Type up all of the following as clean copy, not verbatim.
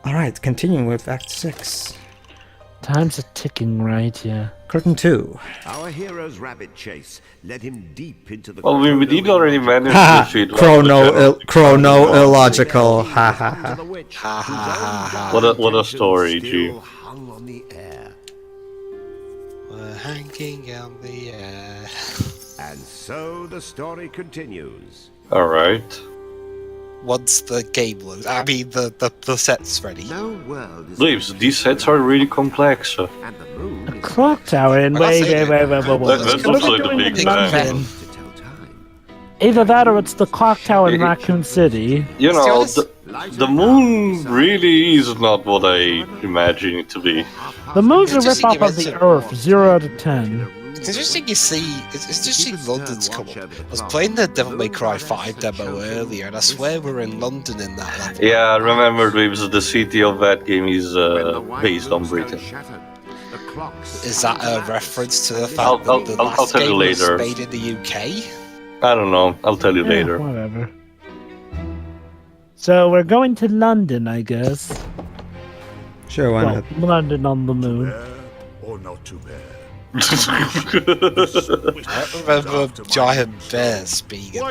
Alright, continuing with Act 6. Time's a ticking, right? Yeah. Curtain 2. Our hero's rabbit chase led him deep into the... Well, we did already manage Ha! to defeat Chrono illogical. Ha ha ha. Ha ha ha. What a story, G. Hung on the air. We're hanging on the air. And so the story continues. Alright. Once the game loads, I mean the set's ready. No world is... Leaves, these sets are really complex. And the moon A clock tower and wait. That looks like the big London. to tell time. Either that or it's the clock tower in Raccoon City. You know, the moon really is not what I imagine it to be. The moon's a It's just rip-off of the Earth, 0 out of 10. It's interesting you see, it's interesting London's come up. I was playing the Devil May Cry 5 demo earlier, and I swear we're in London in that level. Yeah, remember, Leaves, the city of that game is based on Britain. Is that a reference to the fact that the I'll last tell you game was later. made in the UK? I don't know, I'll tell you Yeah, later. whatever. So we're going to London, I guess. Sure, why Well, not? London on the moon. Or not too bad. I remember giant bears being in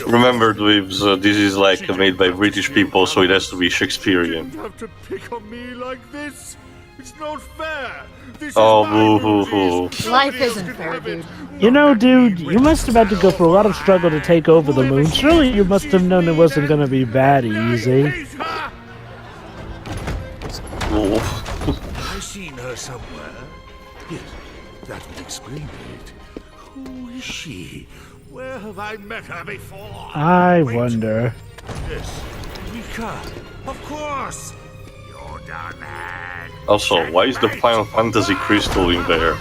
Remember, Leaves, this is like made by British people, so it has to be Shakespearean. You have to pick on me like this. It's not fair. This Oh, is my boo hoo hoo. movies. Life Nobody else isn't can fair, have it. dude. You know, dude, you must have had to go through a lot of struggle to take over the moon. Surely you must have known it wasn't going to be that easy. Hate her. Oh. I've seen her somewhere. Yes, that would explain it. Who is she? Where have I met her before? I Wait. wonder. Yes, Mika. Of course. You're done, man. Also, why is the Final Fantasy crystal in there?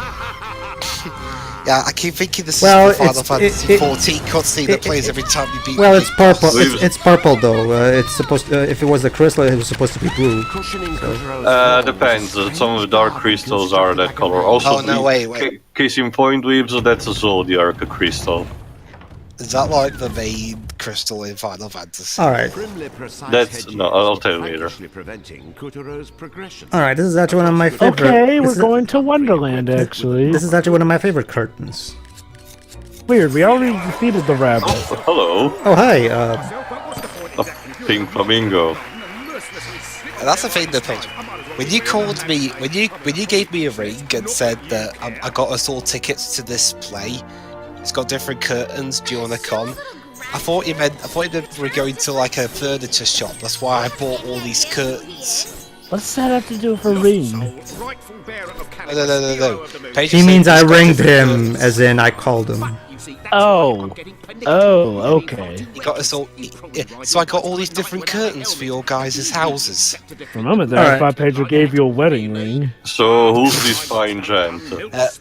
Yeah, I keep thinking this Well, is the Final it's- Fantasy it- 14 cutscene that plays every time you beat Well, the it's big purple. boss. It's purple though. It's supposed. If it was the crystal, it was supposed to be blue. Cushioning Kotaro's Depends. Some of the dark crystals are that color. Also, Oh, no, wait. Case in point, Weebs, that's a Zodiac crystal. Is that like the main crystal in Final Fantasy? All right. Grimly precise That's- hedging no, I'll tell you later. practically preventing Kotaro's progression. All right. This is actually one of my favorite. Okay, we're this is- going to Wonderland, actually. This is actually one of my favorite curtains. Weird, we already defeated the rabbit. Hello, Oh hi. a pink flamingo. And that's the thing that when you called me, when you gave me a ring and said that I got us all tickets to this play, it's got different curtains. Do you want to come? I thought you meant we were going to like a furniture shop. That's why I bought all these curtains. What's that have to do with a ring? No. Pedro He said means I he's got ringed different him, curtains. as in I called him. Oh. Oh, okay. He got us all. So I got all these different curtains for your guys' houses. For a moment there, I Alright. thought Pedro gave you a wedding ring. So, who's this fine gent?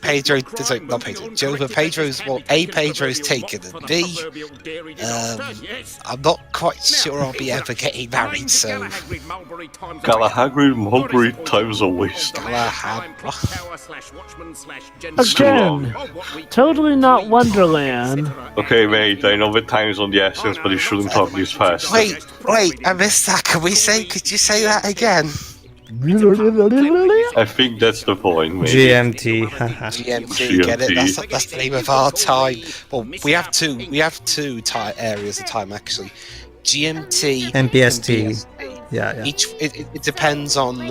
Pedro, sorry, not Pedro. Joe, but Pedro's Pedro's taken, and B, I'm not quite sure I'll be ever getting married. So Galahagrid Mulberry times a waste. Galahad. Again, totally not Wonderland. Okay, mate, I know the time's on the essence, but you shouldn't talk this fast. Wait, I missed that. Could you say that again? I think that's the point, mate. GMT. haha. GMT, get it? That's the name of our time. Well, we have two areas of time actually. GMT And BST. Yeah. Each it depends on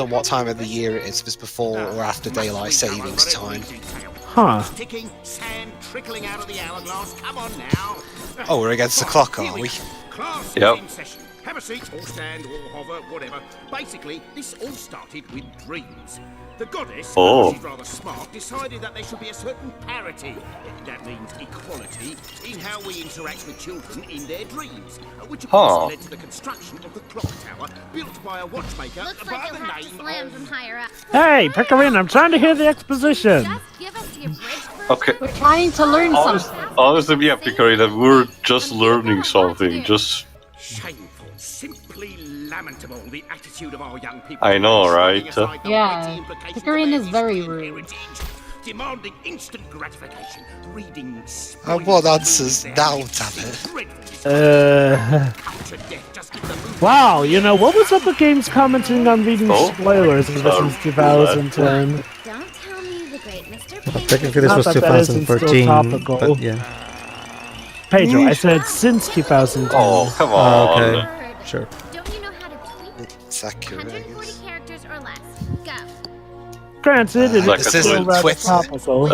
what time of the year it is. If it's before or after daylight savings time. Huh. Ticking, sand trickling out of the hourglass. Come on now. Oh, we're against the clock, are we? Class Yep. in session. Have a seat, or stand, or hover, whatever. Basically, this all started with dreams. The goddess, Oh. she's rather smart, decided that there should be a certain parity. That means equality in how we interact with children in their dreams, which of course Huh. led to the construction of the clock tower built by a watchmaker Looks by like the you'll have to name slam of... from higher up. Hey, Pickering, I'm trying to hear the exposition. Just give us the abridged version. Okay. We're trying to learn something. Honestly, yeah, Picari, that we're just learning something. Just, Shameful, simply lamentable, the attitude of our young people. I know, right? Yeah, Pickering is very rude. demanding instant gratification. Reading. I want answers now, damn it. Wow, you know, what was up with games commenting on reading spoilers ever since 2010? Don't tell me the great Mr. Pink. Technically, this Not was that that isn't still 2013, topical. but yeah. Pedro, I said since 2010. Oh, come on. Okay, sure. Don't you know how to tweet? It's accurate, I 140 guess. characters or less. Go. Granted, it Like is a still tweet. rather Twitter. topical.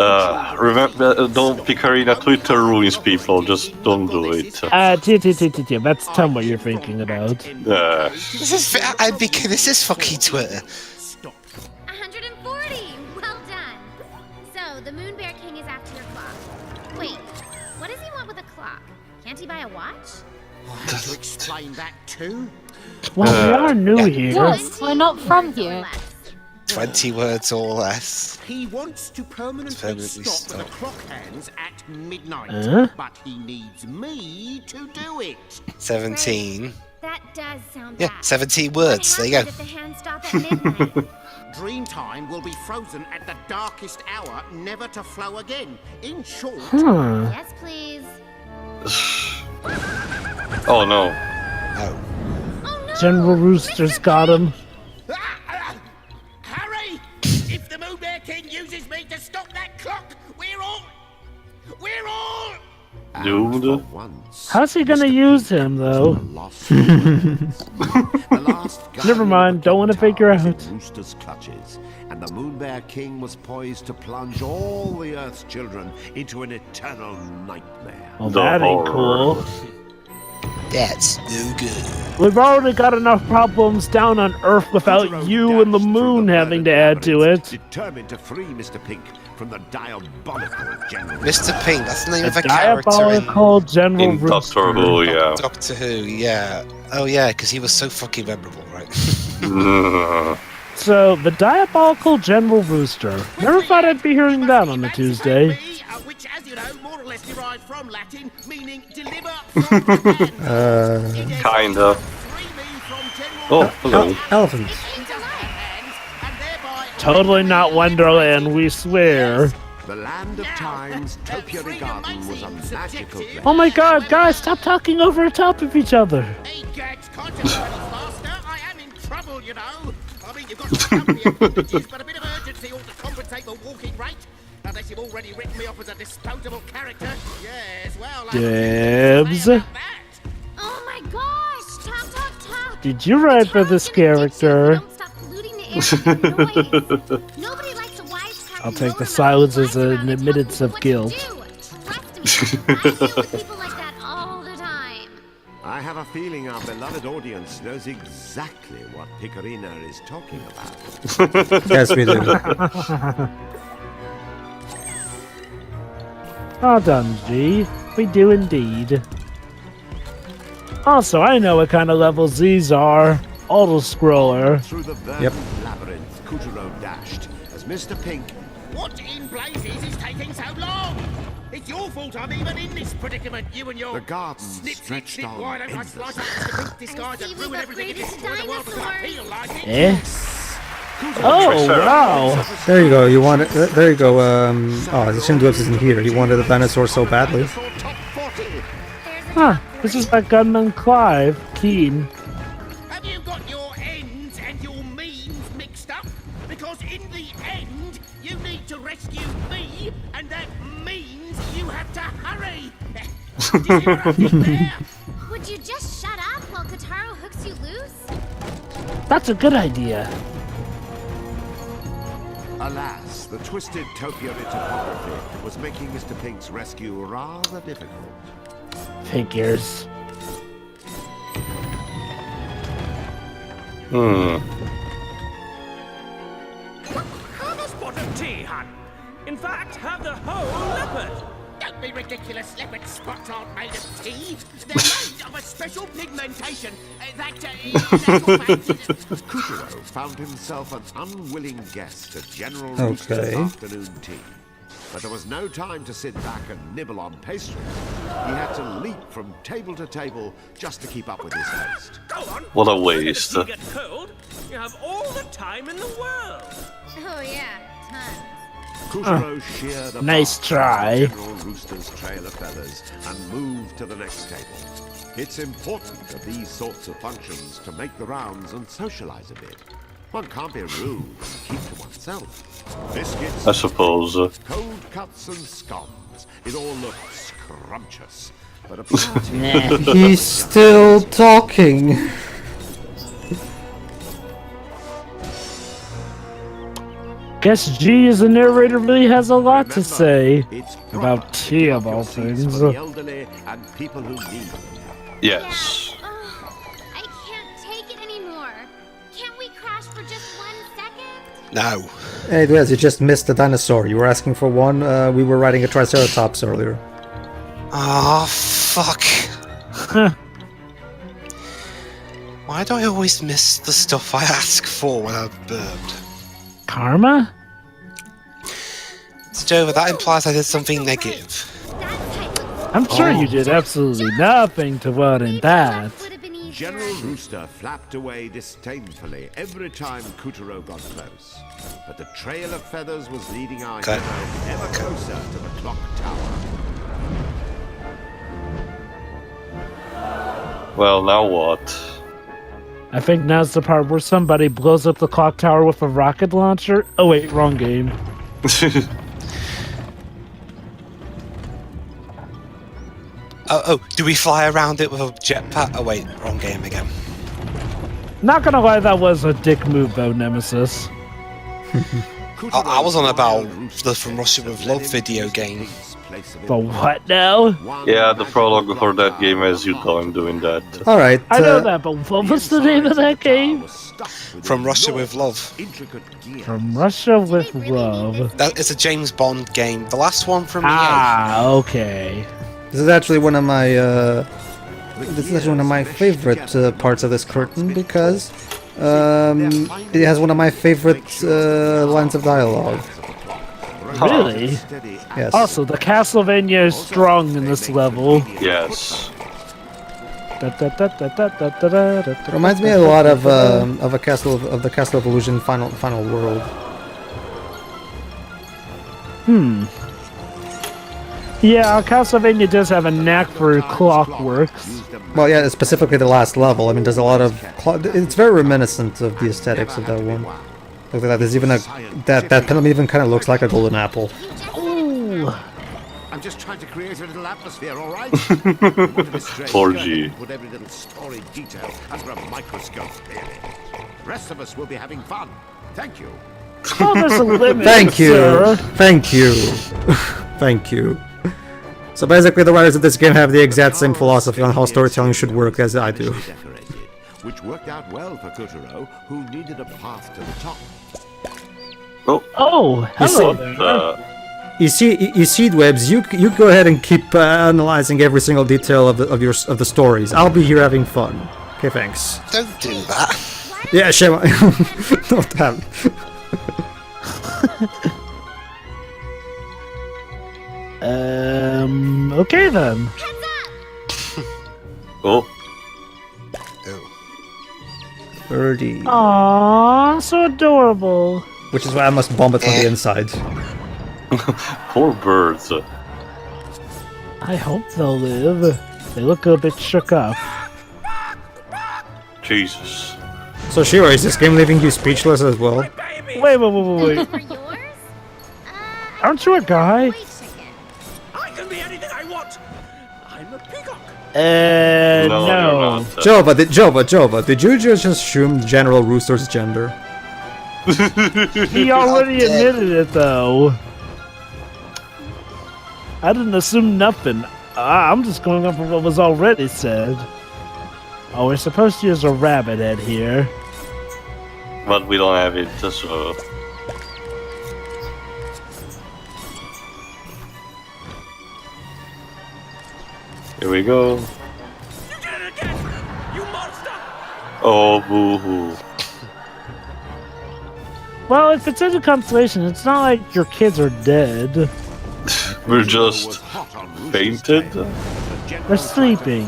Remember, don't Picarina Twitter ruins people, just don't do it. That's tell me what you're thinking about. This is fucking Twitter. 140. Well done. So the Moon Bear King is after your clock. Wait, what does he want with a clock? Can't he buy a watch? To explain that too? Well, we are new here. Yes, we're not from here. 20 words or less. He wants to permanently stop stop. the clock hands at midnight, Huh? but he needs me to do it. 17. That does sound Yeah, bad. 17 words. There you go. What happens if the hands stop at midnight? Dreamtime will be frozen at the darkest hour, never to flow again. In short, Yes, please. Oh no. Oh. Oh no! General Rooster's got him. Harry! If the Moon Bear King uses me to stop that clock, we're all Dude. How's he gonna use him, though? Never mind, don't want to figure out. Rooster's clutches, and the Moon Bear King was poised to plunge all the Earth's children into an eternal nightmare. Well, that ain't cool. That's no good. We've already got enough problems down on Earth without you and the moon having to add to it. Determined to free Mr. Pink from the diabolical General. Mr. Pink, that's the name A of a character in diabolical General In Rooster. Doctor Who, yeah. Doctor Who, yeah. Oh yeah, because he was so fucking memorable, right? So, the diabolical General Rooster. Never thought I'd be hearing that on a Tuesday. which, as you know, more or less derived from Latin, meaning deliver from the hand. Kinda. Oh, hello. Elephants. Totally not Wonderland, we swear. The land of times, Topiary Garden was a magical place. Oh my god, guys, stop talking over the top of each other. Hey, Gags, contemplate faster. I am in trouble, you know. I mean, you've got to company apologies, but a bit of urgency ought to compensate for walking rate. Unless you've already written me off as a disposable character. Yes, well, Dibs. about that. Oh my gosh! Talk. Did you write for this character? Don't stop polluting the air with your noise. Nobody likes a wisecracking I'll take the moron silence who as flies an around and admittance tells of people what guilt. to do. Trust me, I deal with people like that all the time. I have a feeling our beloved audience knows exactly what Picarina is talking about. Yes, we do. Well done, G. We do indeed. Also, I know what kind of levels these are. Auto-scroller. Through the verdant labyrinth, Courtain dashed as Mr. Pink. What in blazes is taking so long? It's your fault I'm even in this predicament, you and your The garden snip, stretched snip, on why don't I slice up Mr. Pink's disguise I and see ruin we've everything and upgraded to destroy the world because I dinosaurs. feel like it? Eh? Oh, wow. There you go. You wanted. There you go. Oh, the Shindwebs isn't here. He wanted a dinosaur so badly. Huh. This is like Gunman Clive. Keen. Have you got your ends and your means mixed up? Because in the end, you need to rescue me, and that means you have to hurry. Do you see what I did there? Would you just shut up while Kotaro hooks you loose? That's a good idea. Alas, the twisted topiary topography was making Mr. Pink's rescue rather difficult. Figures. Have a spot of tea, hun. In fact, have the whole leopard. Don't be ridiculous. Leopard spots aren't made of tea. They're made of a special pigmentation Courtain found himself an unwilling guest at General Rooster's Okay. afternoon tea. But there was no time to sit back and nibble on pastry. He had to leap from table to table just to keep up with his host. Go on. What a waste. You get cold. You have all the time in the world. Oh yeah, tons. Courtain sheared the Nice bark try. from General Rooster's trail of feathers and moved to the next table. It's important at these sorts of functions to make the rounds and socialize a bit. One can't be rude and keep to oneself. Biscuits, I suppose. cold cuts and scones. It all looks scrumptious. But a party... He's still talking. Guess G as a narrator really has a lot to say It's about proper to tea give of up all your seats things. for the elderly and people who need them. Yes. I can't take it anymore. Can't we crash for just 1 second? No. Hey, Dwez, you just missed the dinosaur. You were asking for one. We were riding a Triceratops earlier. Oh, fuck. Why do I always miss the stuff I ask for when I've burped? Karma? So, Joe, that implies I did something negative. I'm sure you did absolutely nothing to warrant that. Would have been easier. General Rooster flapped away disdainfully every time Courtain got close. But the trail of feathers was leading our Okay. hero ever closer to the clock tower. Well, now what? I think now's the part where somebody blows up the clock tower with a rocket launcher. Oh wait, wrong game. Oh, do we fly around it with a jetpack? Oh wait, wrong game again. Not gonna lie, that was a dick move though, Nemesis. I was on about the From Russia with Love video game. But what now? Yeah, the prologue for that game has you doing that. Alright. I know that, but what was the name of that game? From Russia with Love. From Russia with Love. That is a James Bond game. The last one from EA. Ah, okay. This is actually one of my favorite parts of this curtain because it has one of my favorite lines of dialogue. Really? Yes. Also, the Castlevania is strong in this level. Yes. Reminds me a lot of the Castle of Illusion Final World. Yeah, Castlevania does have a knack for clockworks. Well, yeah, specifically the last level. I mean, there's a lot of it's very reminiscent of the aesthetics of that one. Look at that. There's even that pendulum even kind of looks like a golden apple. Ooh. I'm just trying to create a little atmosphere, all right? 4G. Put every little story detail under a microscope, really. The rest of us will be having fun. Thank you. Oh, there's a limit. Thank you. Sir. Thank you. Thank you. So basically, the writers of this game have the exact same philosophy on how storytelling should work as I do. Decorated, which worked out well for Courtain, who needed a path to the top. Oh, hello there. You see, Dwebs, you go ahead and keep analyzing every single detail of the stories. I'll be here having fun. Okay, thanks. Don't do that. Yeah, shame. Not that. Okay then. Oh. Birdie. Aww, so adorable. Which is why I must bomb it from the inside. Poor birds. I hope they'll live. They look a bit shook up. Jesus. So Shiro, is this game leaving you speechless as well? Wait. For yours? Aren't you a guy? Wait a second. I can be anything I want. I'm a peacock. No, No. you're not. Jova, did you just assume General Rooster's gender? He already admitted it though. I didn't assume nothing. I'm just going off of what was already said. Oh, we're supposed to use a rabbit head here. But we don't have it, so... Here we go. You did it again, you monster! Oh, boo-hoo. Well, if it's in a constellation, it's not like your kids are dead. We're just fainted. They're sleeping.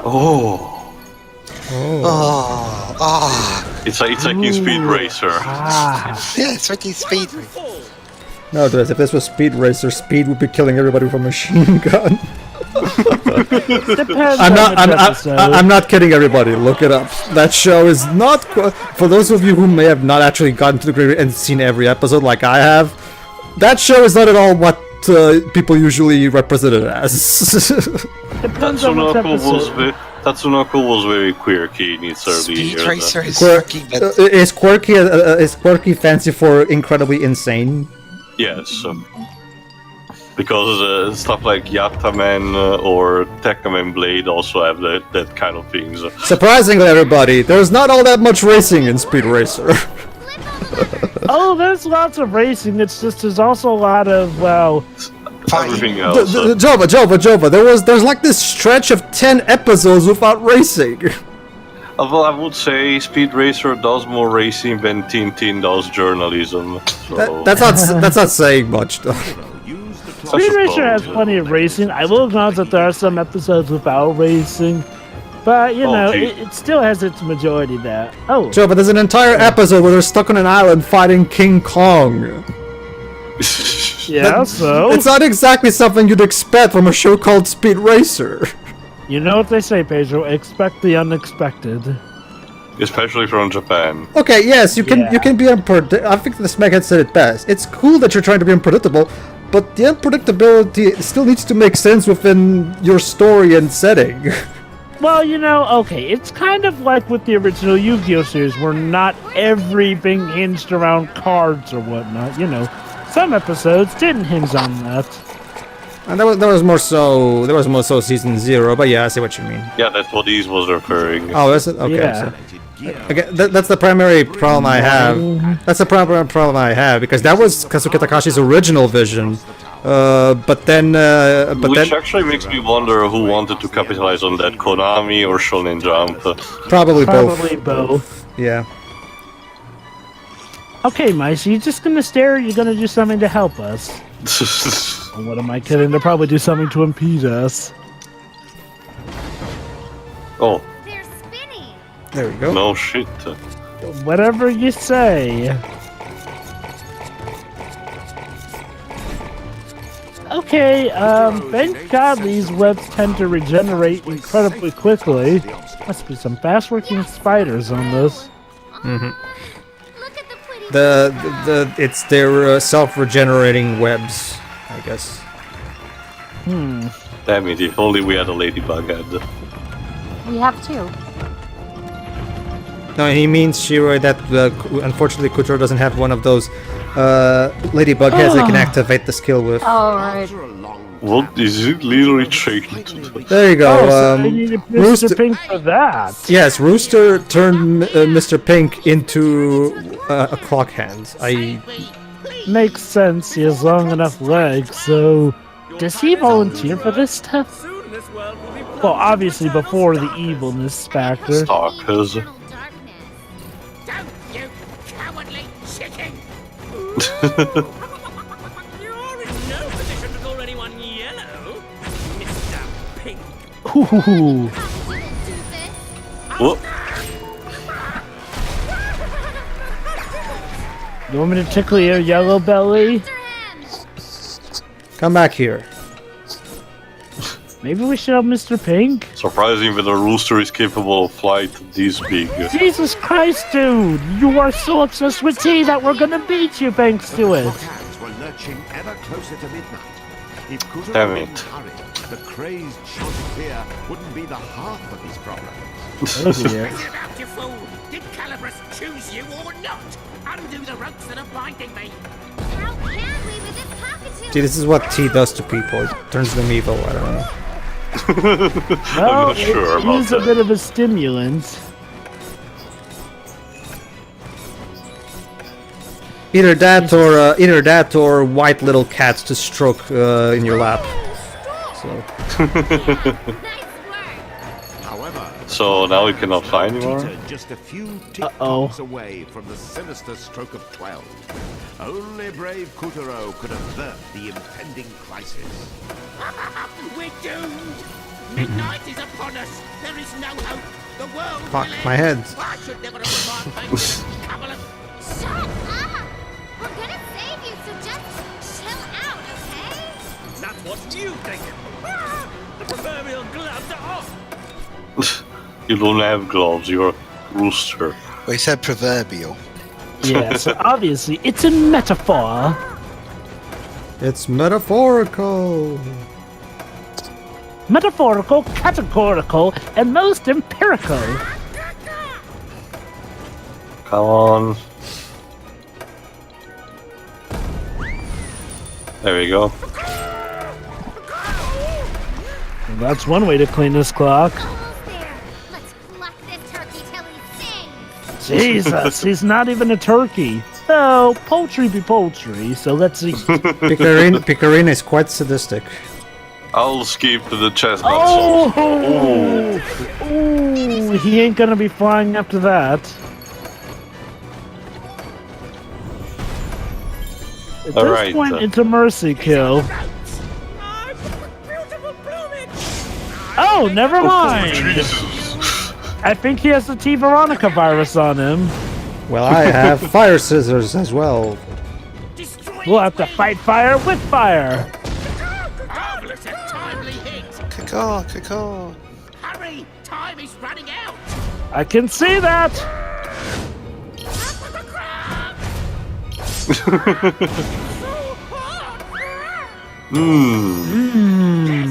Oh. Oh, It's like in Speed Racer. Yeah, it's like he's speed. No, dude, if this was Speed Racer, Speed would be killing everybody with a machine gun. Depends I'm not kidding everybody, look it up. That show is not... For those of you who may have not actually gotten to the grave and seen every episode like I have, that show is not at all what people usually represent it as. Depends on which episode. Tatsunoko was very quirky in its early Speed years. Racer is quirky, but Is quirky fancy for incredibly insane? Yes. Because stuff like Yataman or Tekkaman Blade also have that kind of things. Surprisingly, everybody, there's not all that much racing in Speed Racer. Oh, there's lots of racing. It's just there's also a lot of, well... Everything else. Jova, there's like this stretch of 10 episodes without racing. Well, I would say Speed Racer does more racing than Tintin does journalism. So. That's not saying much, though. Speed Racer has plenty of racing. I will acknowledge that there are some episodes without racing. But, you know, it still has its majority there. Oh. Joe, but there's an entire episode where they're stuck on an island fighting King Kong. Yeah, so? It's not exactly something you'd expect from a show called Speed Racer. You know what they say, Pedro, expect the unexpected. Especially from Japan. Okay, yes, you can be unpredictable. I think the Smeghead said it best. It's cool that you're trying to be unpredictable, but the unpredictability still needs to make sense within your story and setting. Well, you know, okay, it's kind of like with the original Yu-Gi-Oh! Series, where not everything hinged around cards or whatnot, you know. Some episodes didn't hinge on that. And that was more so season 0, but yeah, I see what you mean. Yeah, that's what these was referring. Oh, is it? Okay. Yeah. So, again, that's the primary problem I have. That's the primary problem I have, because that was Kazuki Takashi's original vision. But then... Which actually makes me wonder who wanted to capitalize on that, Konami or Shonen Jump. Probably both. Probably both. Yeah. Okay, Mice, are you just gonna stare or are you gonna do something to help us? What am I kidding? They'll probably do something to impede us. Oh. They're spinning. There we go. No shit. Whatever you say. Okay, thank God these webs tend to regenerate incredibly quickly. Must be some fast-working spiders on this. Mm-hmm. Look at the pretty It's their self-regenerating webs, I guess. Damn it, if only we had a ladybug head. We have two. No, he means, Shiro, that unfortunately Kuturo doesn't have one of those ladybug heads that can activate the skill with. Oh, right. What is it literally changed? There you go. So I needed Mr. Pink for that. Yes, Rooster turned Mr. Pink into a clock hand. Makes sense, he has long enough legs, so... Does he volunteer for this stuff? Well, obviously before the evilness factor. Stalkers. Don't you cowardly chicken! You're in no position to call anyone yellow, Mr. Pink. Ooh. What? You want me to tickle your yellow belly? Come back here. Maybe we should help Mr. Pink? Surprising that a rooster is capable of flight this big. Jesus Christ, dude! You are so obsessed with tea that we're gonna beat you thanks to it! Hands were lurching ever closer to midnight. If Kuturo Damn didn't it. hurry, the crazed Musketeer wouldn't be the half of his problem. Oh dear. Bring it out, you fool! Did Calibras choose you or not? Undo the ropes that are binding me! How can we with this cockatoo? See, this is what tea does to people. It turns them evil, I don't know. Well, not sure it about is a that. bit of a stimulant. Either that or white little cats to stroke in your lap. So. Nice work. However, So now we cannot fly anymore? Peter just a few Uh-oh. tick-tocks away from the sinister stroke of 12. Only brave Kuturo could avert the impending crisis. We're doomed! Midnight is upon us! There is no hope! The world Fuck, will my end. head. I should never have remarked things. Couple of Shut up! We're gonna save you, so just chill out, okay? That's what you think. Ah, the proverbial gloves are off. You don't have gloves, you're a rooster. Well, he said proverbial. Yeah, so obviously it's a metaphor. It's metaphorical. Metaphorical, categorical, and most empirical. Come on. There we go. That's one way to clean this clock. Almost there. Let's pluck this turkey till he sings. Jesus, he's not even a turkey. So, poultry be poultry, so let's see. Picarina is quite sadistic. I'll skip to the chestnut Oh! sauce. Ooh, he ain't gonna be flying after that. At this Alright, point, it's a mercy kill. Oh, never mind. I think he has the T. Veronica virus on him. Well, I have fire scissors as well. We'll have to fight fire with fire. marvelous and timely hit. Caw. Hurry, time is running out. I can see that.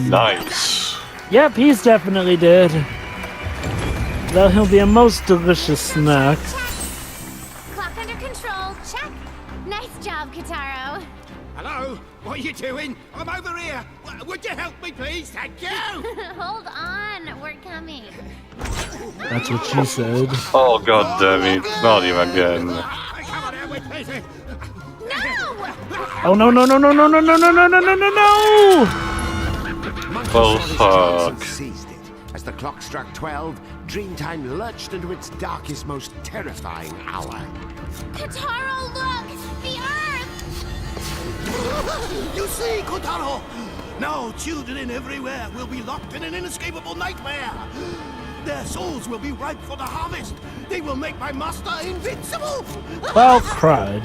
Nice. Yep, he's definitely dead. Though he'll be a most delicious snack. Clock under control. Check. Nice job, Kitaro. Hello, what are you doing? I'm over here. Would you help me, please? Thank you. Hold on, we're coming. That's what she said. Oh god damn it, not him again. Come on, out with me. No! Oh no no no no no no no no no no no no no! Well, fuck. Seized it. As the clock struck 12, Dreamtime lurched into its darkest, most terrifying hour. Kitaro, look! The Earth! You see, Courtain? Now children everywhere will be locked in an inescapable nightmare. Their souls will be ripe for the harvest. They will make my master invincible. Well, crud.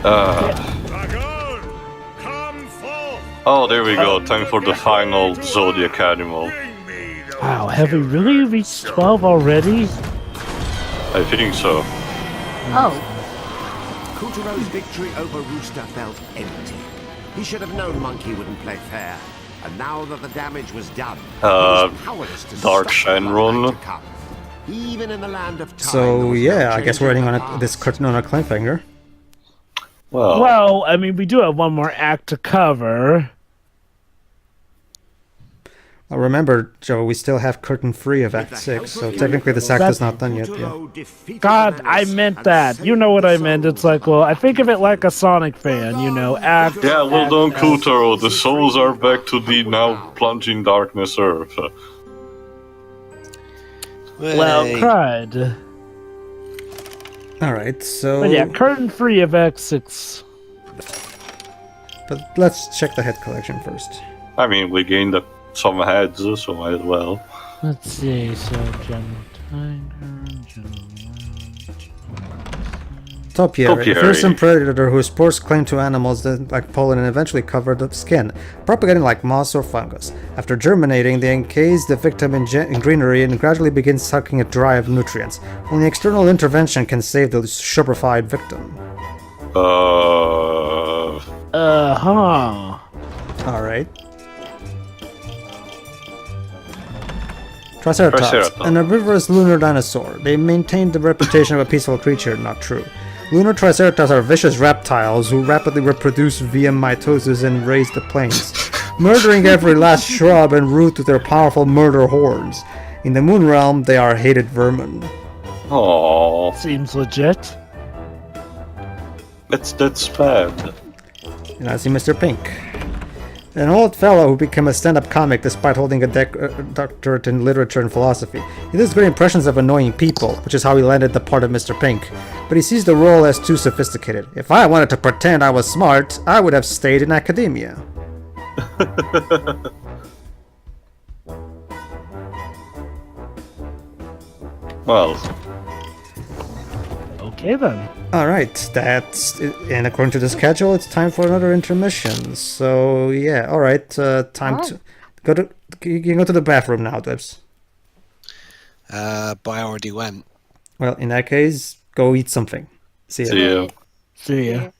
Dragon, come forth. Oh, there we go. Time for the final Zodiac animal. Wow, have we really reached 12 already? I think so. Oh, Courtain's victory over Rooster felt empty. He should have known Monkey wouldn't play fair. And now that the damage was done, he was powerless to Dark stop the Shenron. bloodline to come. Even in the land of time, there So was yeah, no I guess change we're in ending the on past. this curtain on a cliffhanger. Well, Well, I mean, we do have one more act to cover. Well, remember, Joe, we still have curtain free of Act 6, so technically this act is not done yet. Yeah. God, I meant that. You know what I meant. It's like, well, I think of it like a Sonic fan, you know, act. yeah, well act, done, act. Courtain. The souls are back to the now plunging darkness earth. Well, Hey. crud. Alright, so... But yeah, curtain free of Act 6. But let's check the head collection first. I mean, we gained some heads, so might as well. Let's see, so General Tiger, General Topiary, a Topiary. fearsome predator whose spores cling to animals that, like pollen and eventually cover the skin, propagating like moss or fungus. After germinating, they encase the victim in greenery and gradually begin sucking it dry of nutrients. Only external intervention can save the subrified victim. Uh-huh. Alright. Triceratops, Triceratops. an herbivorous lunar dinosaur. They maintained the reputation of a peaceful creature, not true. Lunar Triceratops are vicious reptiles who rapidly reproduce via mitosis and raise the plains, murdering every last shrub and root with their powerful murder horns. In the Moon Realm, they are hated vermin. Aww, Seems legit. that's bad. And I see Mr. Pink. An old fellow who became a stand-up comic despite holding a doctorate in literature and philosophy. He does great impressions of annoying people, which is how he landed the part of Mr. Pink. But he sees the role as too sophisticated. If I wanted to pretend I was smart, I would have stayed in academia. Well, Okay then. All right, and according to the schedule, it's time for another intermission. So yeah, all right, time to go to. You can go to the bathroom now, Dibs. But I already went. Well, in that case, go eat something. See ya. see ya. See ya.